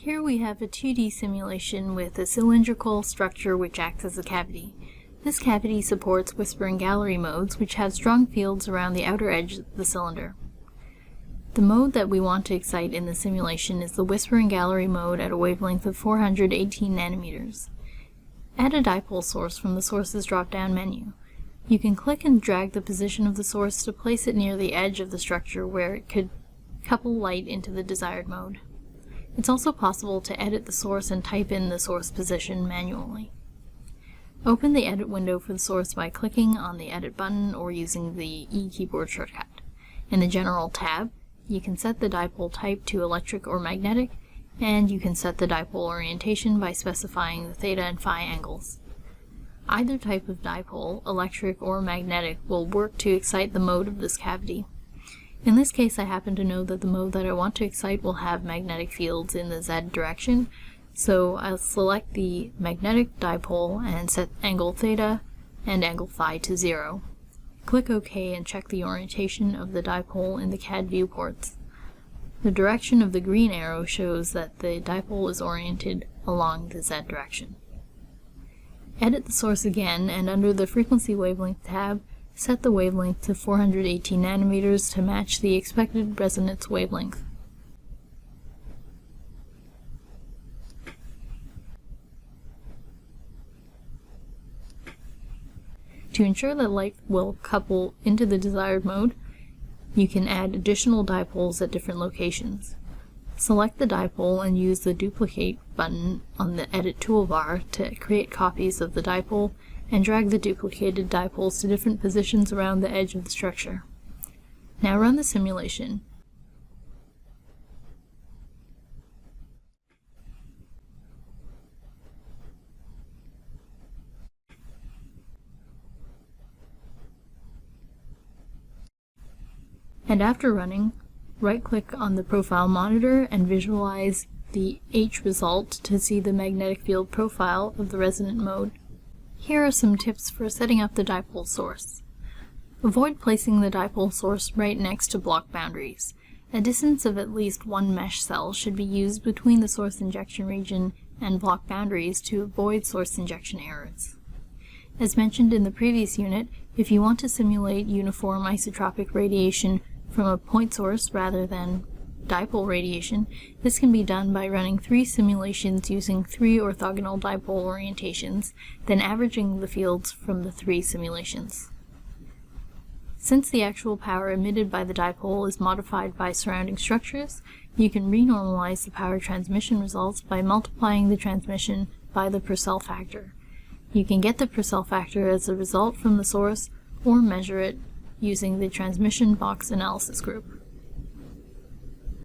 Here we have a 2D simulation with a cylindrical structure which acts as a cavity. This cavity supports whisper and gallery modes, which have strong fields around the outer edge of the cylinder. The mode that we want to excite in the simulation is the whisper and gallery mode at a wavelength of 418 nanometers. Add a dipole source from the Sources drop-down menu. You can click and drag the position of the source to place it near the edge of the structure where it could couple light into the desired mode. It's also possible to edit the source and type in the source position manually. Open the edit window for the source by clicking on the edit button or using the E keyboard shortcut. In the General tab, you can set the dipole type to electric or magnetic, and you can set the dipole orientation by specifying the theta and phi angles. Either type of dipole, electric or magnetic, will work to excite the mode of this cavity. In this case, I happen to know that the mode that I want to excite will have magnetic fields in the Z direction, so I'll select the magnetic dipole and set angle theta and angle phi to 0. Click OK and check the orientation of the dipole in the CAD viewports. The direction of the green arrow shows that the dipole is oriented along the Z direction. Edit the source again, and under the Frequency Wavelength tab, set the wavelength to 418 nanometers to match the expected resonance wavelength. To ensure that light will couple into the desired mode, you can add additional dipoles at different locations. Select the dipole and use the Duplicate button on the Edit toolbar to create copies of the dipole and drag the duplicated dipoles to different positions around the edge of the structure. Now run the simulation. And after running, right-click on the profile monitor and visualize the H result to see the magnetic field profile of the resonant mode. Here are some tips for setting up the dipole source. Avoid placing the dipole source right next to block boundaries. A distance of at least one mesh cell should be used between the source injection region and block boundaries to avoid source injection errors. As mentioned in the previous unit, if you want to simulate uniform isotropic radiation from a point source rather than dipole radiation, this can be done by running 3 simulations using 3 orthogonal dipole orientations, then averaging the fields from the 3 simulations. Since the actual power emitted by the dipole is modified by surrounding structures, you can renormalize the power transmission results by multiplying the transmission by the Purcell factor. You can get the Purcell factor as a result from the source or measure it using the transmission box analysis group.